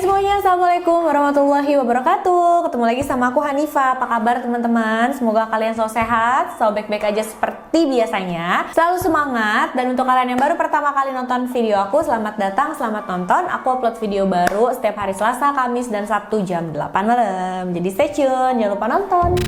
semuanya, assalamualaikum warahmatullahi wabarakatuh. Ketemu lagi sama aku Hanifah. Apa kabar teman-teman? Semoga kalian selalu sehat, selalu baik-baik aja seperti biasanya, selalu semangat. Dan untuk kalian yang baru pertama kali nonton video aku, selamat datang, selamat nonton. Aku upload video baru setiap hari Selasa, Kamis, dan Sabtu jam 8 malam. Jadi stay tune, jangan lupa nonton.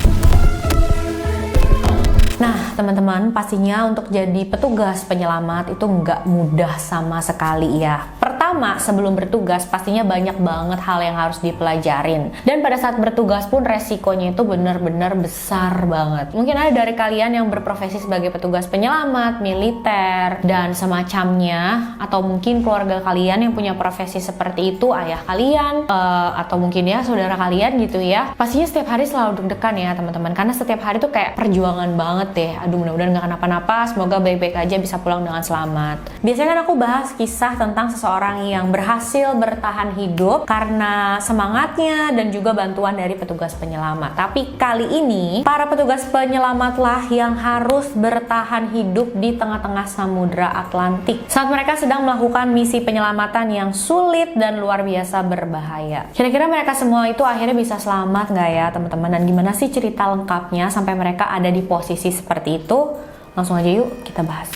Nah teman-teman, pastinya untuk jadi petugas penyelamat itu nggak mudah sama sekali ya. Pertama, sebelum bertugas pastinya banyak banget hal yang harus dipelajarin. Dan pada saat bertugas pun resikonya itu benar-benar besar banget. Mungkin ada dari kalian yang berprofesi sebagai petugas penyelamat, militer, dan semacamnya. Atau mungkin keluarga kalian yang punya profesi seperti itu, ayah kalian, atau mungkin ya saudara kalian gitu ya. Pastinya setiap hari selalu deg-degan ya teman-teman. Karena setiap hari tuh kayak perjuangan banget deh. Aduh, mudah-mudahan gak kenapa-napa, semoga baik-baik aja, bisa pulang dengan selamat. Biasanya kan aku bahas kisah tentang seseorang yang berhasil bertahan hidup karena semangatnya dan juga bantuan dari petugas penyelamat. Tapi kali ini para petugas penyelamatlah yang harus bertahan hidup di tengah-tengah Samudra Atlantik saat mereka sedang melakukan misi penyelamatan yang sulit dan luar biasa berbahaya. Kira-kira mereka semua itu akhirnya bisa selamat nggak ya teman-teman? Dan gimana sih cerita lengkapnya sampai mereka ada di posisi seperti itu? Langsung aja yuk kita bahas.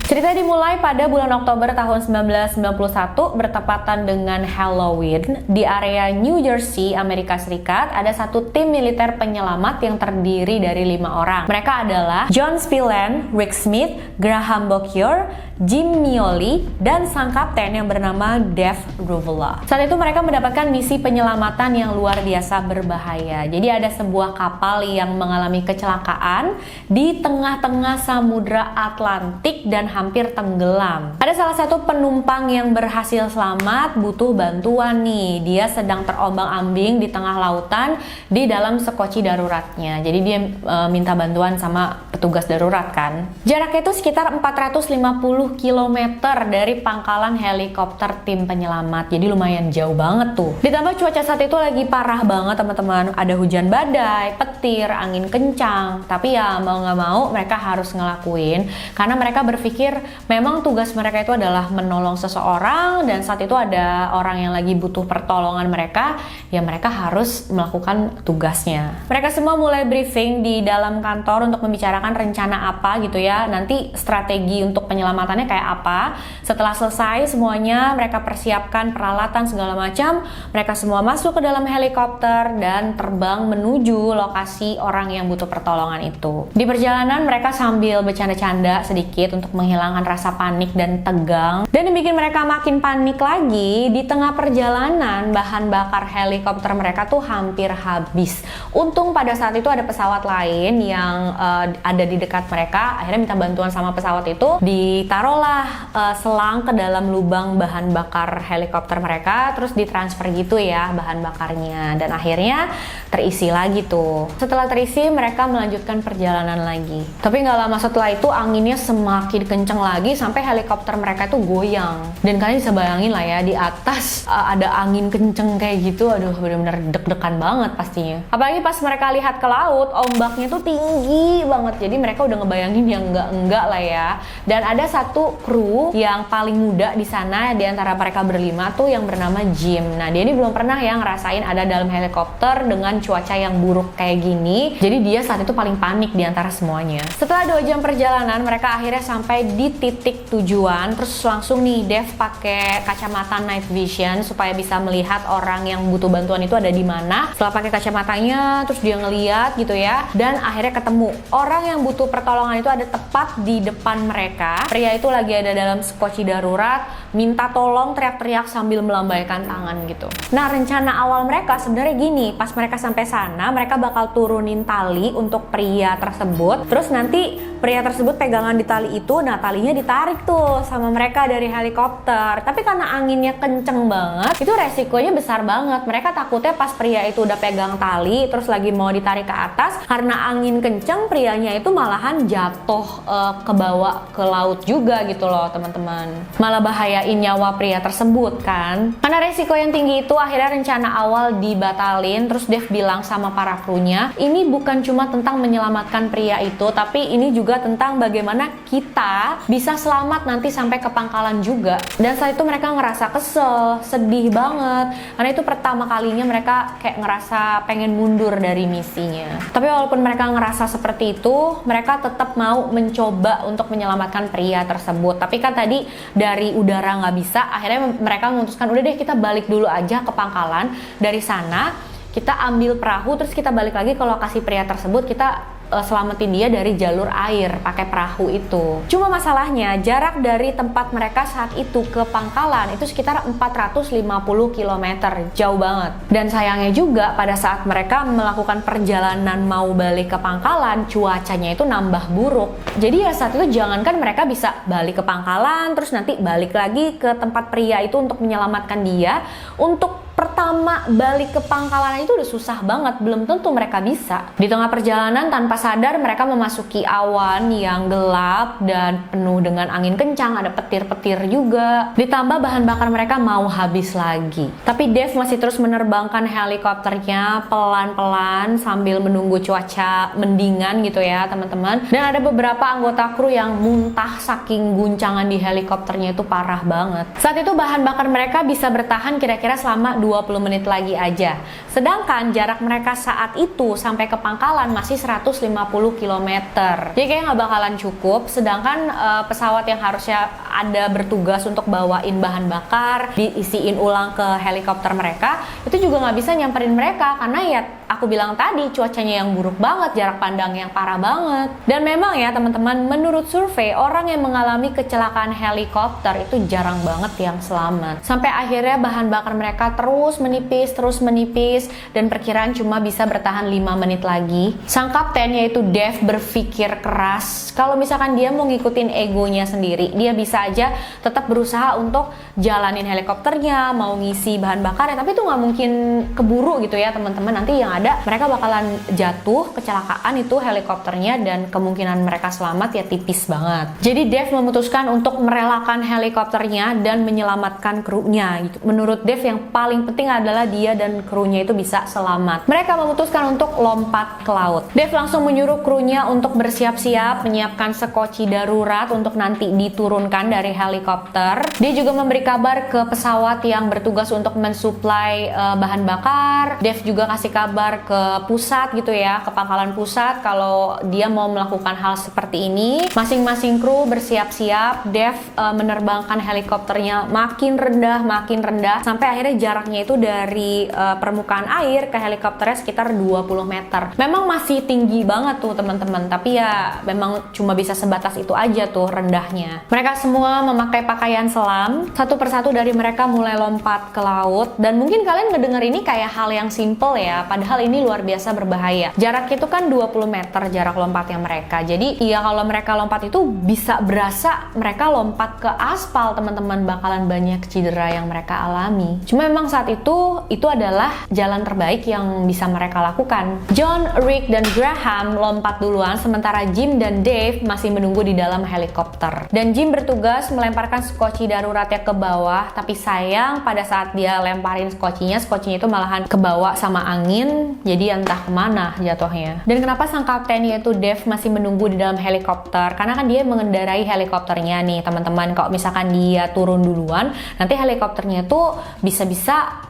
Cerita dimulai pada bulan Oktober tahun 1991 bertepatan dengan Halloween. Di area New Jersey, Amerika Serikat, ada satu tim militer penyelamat yang terdiri dari 5 orang. Mereka adalah John Spillane, Rick Smith, Graham Bocure, Jim Mioli, dan sang kapten yang bernama Dave Ruvula. Saat itu mereka mendapatkan misi penyelamatan yang luar biasa berbahaya. Jadi ada sebuah kapal yang mengalami kecelakaan di tengah-tengah Samudra Atlantik dan hampir tenggelam. Ada salah satu penumpang yang berhasil selamat, butuh bantuan nih. Dia sedang terombang-ambing di tengah lautan di dalam sekoci daruratnya. Jadi dia minta bantuan sama petugas darurat kan. Jaraknya itu sekitar 450 km dari pangkalan helikopter tim penyelamat. Jadi lumayan jauh banget tuh. Ditambah cuaca saat itu lagi parah banget teman-teman. Ada hujan badai, petir, angin kencang. Tapi ya mau nggak mau mereka harus ngelakuin karena mereka berpikir memang tugas mereka itu adalah menolong seseorang, dan saat itu ada orang yang lagi butuh pertolongan mereka, ya mereka harus melakukan tugasnya. Mereka semua mulai briefing di dalam kantor untuk membicarakan rencana apa gitu ya, nanti strategi untuk penyelamatannya kayak apa. Setelah selesai semuanya, mereka persiapkan peralatan segala macam, mereka semua masuk ke dalam helikopter dan terbang menuju lokasi orang yang butuh pertolongan itu. Di perjalanan mereka sambil bercanda-canda sedikit untuk menghilangkan rasa panik dan tegang. Dan yang bikin mereka makin panik lagi, di tengah perjalanan bahan bakar helikopter mereka tuh hampir habis. Untung pada saat itu ada pesawat lain yang ada di dekat mereka. Akhirnya minta bantuan sama pesawat itu, ditaruhlah selang ke dalam lubang bahan bakar helikopter mereka, terus ditransfer gitu ya bahan bakarnya, dan akhirnya terisi lagi tuh. Setelah terisi mereka melanjutkan perjalanan lagi. Tapi nggak lama setelah itu anginnya semakin kenceng lagi sampai helikopter mereka itu goyang. Dan kalian bisa bayangin lah ya, di atas ada angin kenceng kayak gitu, aduh bener-bener deg-degan banget pastinya. Apalagi pas mereka lihat ke laut, ombaknya tuh tinggi banget. Jadi mereka udah ngebayangin yang enggak lah ya. Dan ada satu kru yang paling muda di sana di antara mereka berlima tuh yang bernama Jim. Nah dia ini belum pernah ya ngerasain ada dalam helikopter dengan cuaca yang buruk kayak gini. Jadi dia saat itu paling panik di antara semuanya. Setelah 2 jam perjalanan, mereka akhirnya sampai di titik tujuan. Terus langsung nih Dev pakai kacamata night vision supaya bisa melihat orang yang butuh bantuan itu ada di mana. Setelah pakai kacamatanya, terus dia ngeliat gitu ya, dan akhirnya ketemu orang yang butuh pertolongan itu ada tepat di depan mereka. Pria itu lagi ada dalam sekoci darurat, minta tolong, teriak-teriak sambil melambaikan tangan gitu. Nah rencana awal mereka sebenarnya gini, pas mereka sampai sana mereka bakal turunin tali untuk pria tersebut, terus nanti pria tersebut pegangan di tali itu, nah talinya ditarik tuh sama mereka dari helikopter. Tapi karena anginnya kenceng banget, itu resikonya besar banget. Mereka takutnya pas pria itu udah pegang tali, terus lagi mau ditarik ke atas, karena angin kenceng, prianya itu malahan jatuh ke bawah ke laut juga gitu loh teman-teman. Malah bahayain nyawa pria tersebut kan. Karena resiko yang tinggi itu, akhirnya rencana awal dibatalin. Terus Dave bilang sama para krunya, ini bukan cuma tentang menyelamatkan pria itu, tapi ini juga tentang bagaimana kita bisa selamat nanti sampai ke pangkalan juga. Dan saat itu mereka ngerasa kesel, sedih banget, karena itu pertama kalinya mereka kayak ngerasa pengen mundur dari misinya. Tapi walaupun mereka ngerasa seperti itu, mereka tetap mau mencoba untuk menyelamatkan pria tersebut. Tapi kan tadi dari udara nggak bisa, akhirnya mereka memutuskan udah deh kita balik dulu aja ke pangkalan. Dari sana kita ambil perahu, terus kita balik lagi ke lokasi pria tersebut, kita selamatin dia dari jalur air pakai perahu itu. Cuma masalahnya jarak dari tempat mereka saat itu ke pangkalan itu sekitar 450 km, jauh banget. Dan sayangnya juga pada saat mereka melakukan perjalanan mau balik ke pangkalan, cuacanya itu nambah buruk. Jadi ya saat itu jangankan mereka bisa balik ke pangkalan terus nanti balik lagi ke tempat pria itu untuk menyelamatkan dia, untuk pertama balik ke pangkalan itu udah susah banget, belum tentu mereka bisa. Di tengah perjalanan tanpa sadar mereka memasuki awan yang gelap dan penuh dengan angin kencang, ada petir-petir juga. Ditambah bahan bakar mereka mau habis lagi. Tapi Dave masih terus menerbangkan helikopternya pelan-pelan sambil menunggu cuaca mendingan gitu ya teman-teman. Dan ada beberapa anggota kru yang muntah saking guncangan di helikopternya itu parah banget. Saat itu bahan bakar mereka bisa bertahan kira-kira selama 20 menit lagi aja. Sedangkan jarak mereka saat itu sampai ke pangkalan masih 150 km. Jadi kayaknya nggak bakalan cukup. Sedangkan pesawat yang harusnya ada bertugas untuk bawain bahan bakar, diisiin ulang ke helikopter mereka, itu juga nggak bisa nyamperin mereka karena ya aku bilang tadi cuacanya yang buruk banget, jarak pandang yang parah banget. Dan memang ya teman-teman, menurut survei orang yang mengalami kecelakaan helikopter itu jarang banget yang selamat. Sampai akhirnya bahan bakar mereka terus menipis dan perkiraan cuma bisa bertahan 5 menit lagi. Sang kapten yaitu Dave berpikir keras kalau misalkan dia mau ngikutin egonya sendiri, dia bisa aja tetap berusaha untuk jalanin helikopternya, mau ngisi bahan bakarnya, tapi itu nggak mungkin keburu gitu ya teman-teman. Nanti yang ada mereka bakalan jatuh, kecelakaan itu helikopternya, dan kemungkinan mereka selamat ya tipis banget. Jadi Dave memutuskan untuk merelakan helikopternya dan menyelamatkan krunya gitu. Menurut Dave yang paling penting adalah dia dan krunya itu bisa selamat. Mereka memutuskan untuk lompat ke laut. Dave langsung menyuruh krunya untuk bersiap-siap, menyiapkan sekoci darurat untuk nanti diturunkan dari helikopter. Dia juga memberi kabar ke pesawat yang bertugas untuk mensuplai bahan bakar. Dave juga kasih kabar ke pusat gitu ya, ke pangkalan pusat kalau dia mau melakukan hal seperti ini. Masing-masing kru bersiap-siap. Dave menerbangkan helikopternya makin rendah sampai akhirnya jaraknya itu dari permukaan air ke helikopternya sekitar 20 meter. Memang masih tinggi banget tuh teman-teman, tapi ya memang cuma bisa sebatas itu aja tuh rendahnya. Mereka semua memakai pakaian selam. Satu persatu dari mereka mulai lompat ke laut. Dan mungkin kalian ngedenger ini kayak hal yang simple ya, padahal ini luar biasa berbahaya. Jarak itu kan 20 meter jarak lompatnya mereka. Jadi ya kalau mereka lompat itu bisa berasa mereka lompat ke aspal teman-teman, bakalan banyak cedera yang mereka alami. Cuma memang saat itu adalah jalan terbaik yang bisa mereka lakukan. John, Rick, dan Graham lompat duluan, sementara Jim dan Dave masih menunggu di dalam helikopter. Dan Jim bertugas melemparkan skoci daruratnya ke bawah, tapi sayang pada saat dia lemparin skocinya itu malahan kebawa sama angin, jadi entah kemana jatuhnya. Dan kenapa sang kapten yaitu Dave masih menunggu di dalam helikopter? Karena kan dia mengendarai helikopternya nih teman-teman. Kalau misalkan dia turun duluan, nanti helikopternya tuh bisa-bisa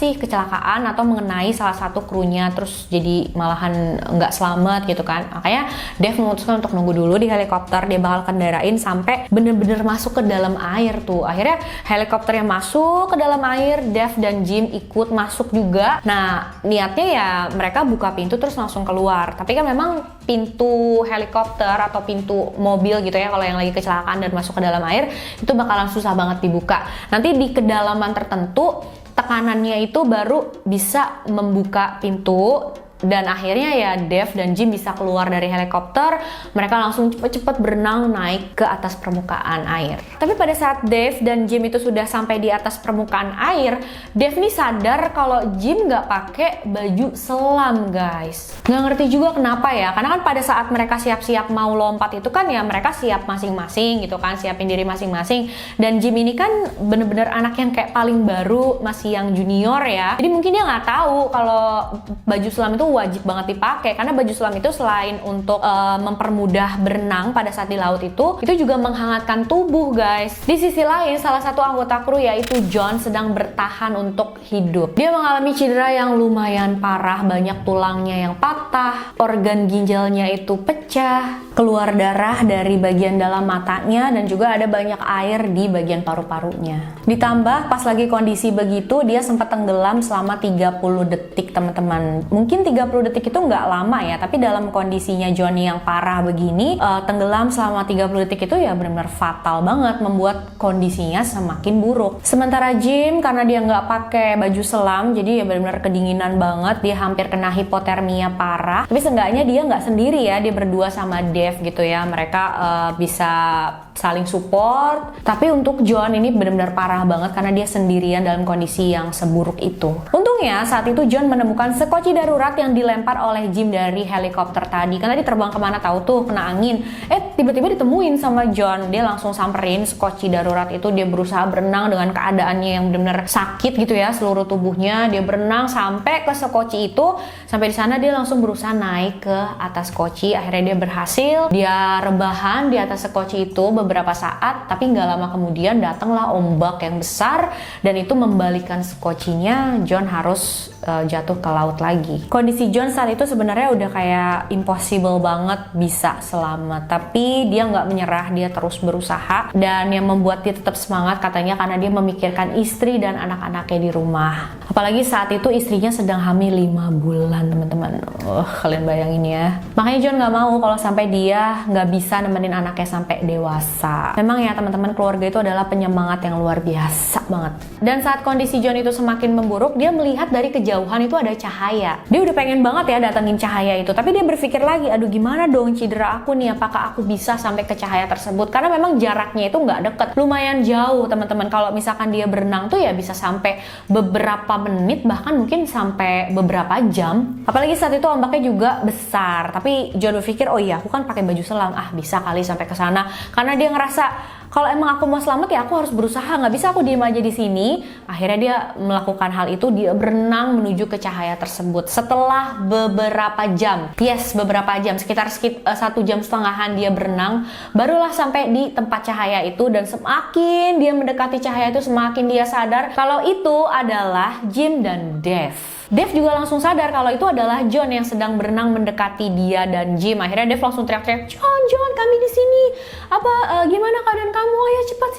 kecelakaan atau mengenai salah satu krunya, terus jadi malahan nggak selamat gitu kan. Makanya Dave memutuskan untuk nunggu dulu di helikopter. Dia bakal kendarain sampai bener-bener masuk ke dalam air tuh. Akhirnya helikopternya masuk ke dalam air, Dave dan Jim ikut masuk juga. Nah niatnya ya mereka buka pintu terus langsung keluar, tapi kan memang pintu helikopter atau pintu mobil gitu ya, kalau yang lagi kecelakaan dan masuk ke dalam air itu bakalan susah banget dibuka. Nanti di kedalaman tertentu tekanannya itu baru bisa membuka pintu. Dan akhirnya ya Dave dan Jim bisa keluar dari helikopter. Mereka langsung cepet-cepet berenang naik ke atas permukaan air. Tapi pada saat Dave dan Jim itu sudah sampai di atas permukaan air, Dave nih sadar kalau Jim nggak pakai baju selam, guys. Nggak ngerti juga kenapa ya, karena kan pada saat mereka siap-siap mau lompat itu kan ya mereka siap masing-masing gitu kan, siapin diri masing-masing. Dan Jim ini kan bener-bener anak yang kayak paling baru, masih yang junior ya. Jadi mungkin dia nggak tahu kalau baju selam itu wajib banget dipakai, karena baju selam itu selain untuk mempermudah berenang pada saat di laut itu juga menghangatkan tubuh, guys. Di sisi lain, salah satu anggota kru yaitu John sedang bertahan untuk hidup. Dia mengalami cedera yang lumayan parah, banyak tulangnya yang patah, organ ginjalnya itu pecah, keluar darah dari bagian dalam matanya, dan juga ada banyak air di bagian paru-parunya. Ditambah pas lagi kondisi begitu, dia sempat tenggelam selama 30 detik, teman-teman. Mungkin 30 detik itu nggak lama ya, tapi dalam kondisinya Johnny yang parah begini, tenggelam selama 30 detik itu ya benar-benar fatal banget, membuat kondisinya semakin buruk. Sementara Jim, karena dia nggak pakai baju selam, jadi ya benar-benar kedinginan banget, dia hampir kena hipotermia parah. Tapi seenggaknya dia nggak sendiri ya, dia berdua sama Dave gitu ya, mereka bisa saling support. Tapi untuk John ini benar-benar parah banget karena dia sendirian dalam kondisi yang seburuk itu. Untungnya saat itu John menemukan sekoci darurat yang dilempar oleh Jim dari helikopter tadi. Kan tadi terbang kemana tahu tuh, kena angin. Tiba-tiba ditemuin sama John. Dia langsung samperin sekoci darurat itu. Dia berusaha berenang dengan keadaannya yang benar-benar sakit gitu ya, seluruh tubuhnya. Dia berenang sampai ke sekoci itu. Sampai di sana dia langsung berusaha naik ke atas koci. Akhirnya dia berhasil. Dia rebahan di atas sekoci itu beberapa saat, tapi nggak lama kemudian datanglah ombak yang besar dan itu membalikan sekocinya. John harus jatuh ke laut lagi. Kondisi John saat itu sebenarnya udah kayak impossible banget bisa selamat, tapi dia nggak menyerah, dia terus berusaha. Dan yang membuat dia tetap semangat katanya karena dia memikirkan istri dan anak-anaknya di rumah. Apalagi saat itu istrinya sedang hamil 5 bulan, teman-teman. Kalian bayangin ya. Makanya John nggak mau kalau sampai dia nggak bisa nemenin anaknya sampai dewasa. Memang ya teman-teman, keluarga itu adalah penyemangat yang luar biasa banget. Dan saat kondisi John itu semakin memburuk, dia melihat dari kejauhan itu ada cahaya. Dia udah pengen banget ya datengin cahaya itu, tapi dia berpikir lagi, aduh gimana dong cedera aku nih, apakah aku bisa sampai ke cahaya tersebut? Karena memang jaraknya itu nggak deket, lumayan jauh teman-teman. Kalau misalkan dia berenang tuh ya bisa sampai beberapa menit, bahkan mungkin sampai beberapa jam. Apalagi saat itu ombaknya juga besar. Tapi John berpikir, oh iya aku kan pakai baju selam, bisa kali sampai ke sana. Karena dia ngerasa kalau emang aku mau selamat ya aku harus berusaha, nggak bisa aku diem aja di sini. Akhirnya dia melakukan hal itu, dia berenang menuju ke cahaya tersebut. Setelah beberapa jam, beberapa jam, sekitar 1,5 jam dia berenang, barulah sampai di tempat cahaya itu. Dan semakin dia mendekati cahaya itu, semakin dia sadar kalau itu adalah Jim dan Dave. Dave juga langsung sadar kalau itu adalah John yang sedang berenang mendekati dia dan Jim. Akhirnya Dave langsung teriak-teriak, John, kami di sini. Gimana keadaan kamu? Ayo cepat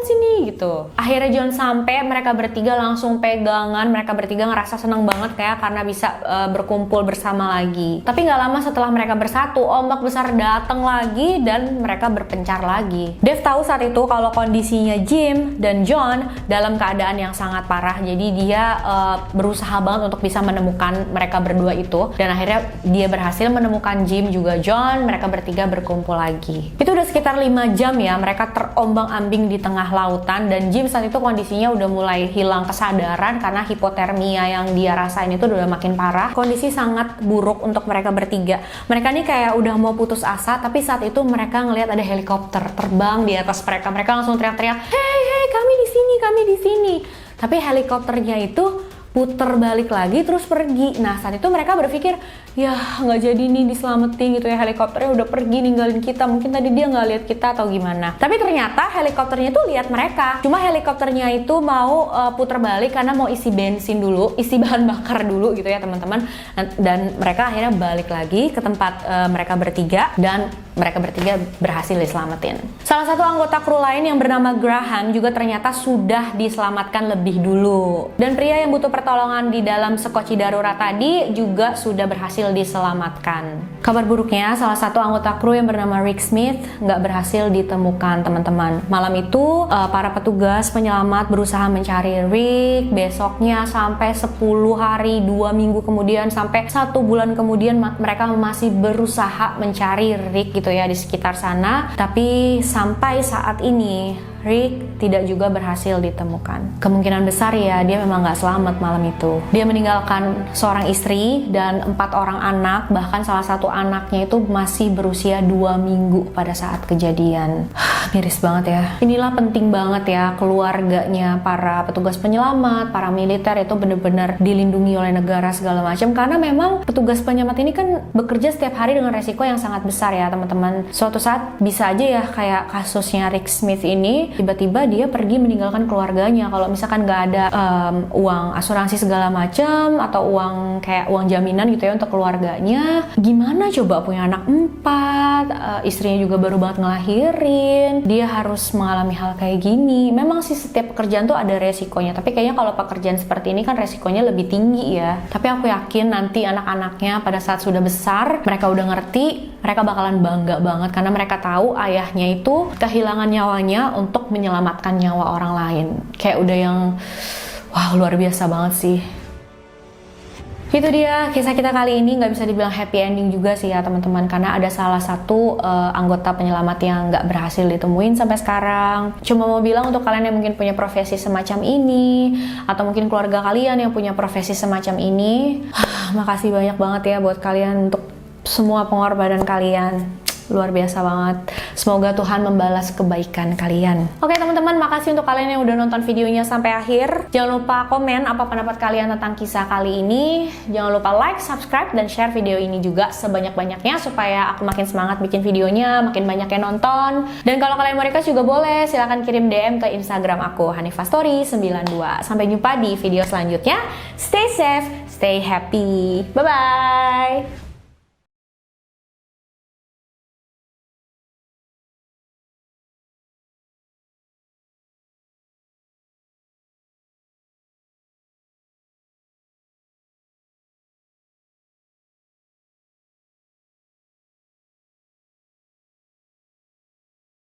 sini gitu. Akhirnya John sampai, mereka bertiga langsung pegangan. Mereka bertiga ngerasa senang banget karena bisa berkumpul bersama lagi. Tapi nggak lama setelah mereka bersatu, ombak besar datang lagi dan mereka berpencar lagi. Dave tahu saat itu kalau kondisinya Jim dan John dalam keadaan yang sangat parah. Jadi dia berusaha banget untuk bisa menemukan mereka berdua itu, dan akhirnya dia berhasil menemukan Jim juga John. Mereka bertiga berkumpul lagi. Itu udah sekitar 5 jam ya, mereka terombang-ambing di tengah lautan. Dan Jim saat itu kondisinya udah mulai hilang kesadaran karena hipotermia yang dia rasain itu udah makin parah. Kondisi sangat buruk untuk mereka bertiga. Mereka nih kayak udah mau putus asa, tapi saat itu mereka ngelihat ada helikopter terbang di atas mereka. Mereka langsung teriak-teriak, hey kami di sini. Tapi helikopternya itu puter balik lagi terus pergi. Nah saat itu mereka berpikir, ya nggak jadi nih diselamatin gitu ya, helikopternya udah pergi ninggalin kita, mungkin tadi dia nggak lihat kita atau gimana. Tapi ternyata helikopternya tuh lihat mereka, cuma helikopternya itu mau puter balik karena mau isi bensin dulu, isi bahan bakar dulu gitu ya teman-teman. Dan mereka akhirnya balik lagi ke tempat mereka bertiga, dan mereka bertiga berhasil diselamatin. Salah satu anggota kru lain yang bernama Graham juga ternyata sudah diselamatkan lebih dulu. Dan pria yang butuh pertolongan di dalam sekoci darurat tadi juga sudah berhasil diselamatkan. Kabar buruknya, salah satu anggota kru yang bernama Rick Smith nggak berhasil ditemukan, teman-teman. Malam itu, para petugas penyelamat berusaha mencari Rick. Besoknya sampai 10 hari, 2 minggu kemudian, sampai 1 bulan kemudian mereka masih berusaha mencari Rick gitu ya di sekitar sana. Tapi sampai saat ini Rick tidak juga berhasil ditemukan. Kemungkinan besar ya dia memang nggak selamat malam itu. Dia meninggalkan seorang istri dan 4 orang anak, bahkan salah satu anaknya itu masih berusia 2 minggu pada saat kejadian. Miris banget ya. Inilah penting banget ya keluarganya para petugas penyelamat, para militer itu benar-benar dilindungi oleh negara segala macam, karena memang petugas penyelamat ini kan bekerja setiap hari dengan resiko yang sangat besar ya teman-teman. Suatu saat bisa aja ya kayak kasusnya Rick Smith ini, tiba-tiba dia pergi meninggalkan keluarganya. Kalau misalkan nggak ada uang asuransi segala macam atau uang kayak uang jaminan gitu ya untuk keluarganya, gimana coba punya anak 4, istrinya juga baru banget ngelahirin, dia harus mengalami hal kayak gini. Memang sih setiap pekerjaan tuh ada resikonya, tapi kayaknya kalau pekerjaan seperti ini kan resikonya lebih tinggi ya. Tapi aku yakin nanti anak-anaknya pada saat sudah besar, mereka udah ngerti, mereka bakalan bangga banget karena mereka tahu ayahnya itu kehilangan nyawanya untuk menyelamatkan nyawa orang lain. Kayak udah yang wah, luar biasa banget sih. Itu dia kisah kita kali ini. Nggak bisa dibilang happy ending juga sih ya teman-teman, karena ada salah satu anggota penyelamat yang nggak berhasil ditemuin sampai sekarang. Cuma mau bilang untuk kalian yang mungkin punya profesi semacam ini, atau mungkin keluarga kalian yang punya profesi semacam ini, makasih banyak banget ya buat kalian untuk semua pengorbanan kalian. Luar biasa banget. Semoga Tuhan membalas kebaikan kalian. Oke teman-teman, makasih untuk kalian yang udah nonton videonya sampai akhir. Jangan lupa komen apa pendapat kalian tentang kisah kali ini. Jangan lupa like, subscribe, dan share video ini juga sebanyak-banyaknya supaya aku makin semangat bikin videonya, makin banyak yang nonton. Dan kalau kalian mau request juga boleh, silahkan kirim DM ke Instagram aku, hanifastory92. Sampai jumpa di video selanjutnya. Stay safe, stay happy. Bye-bye!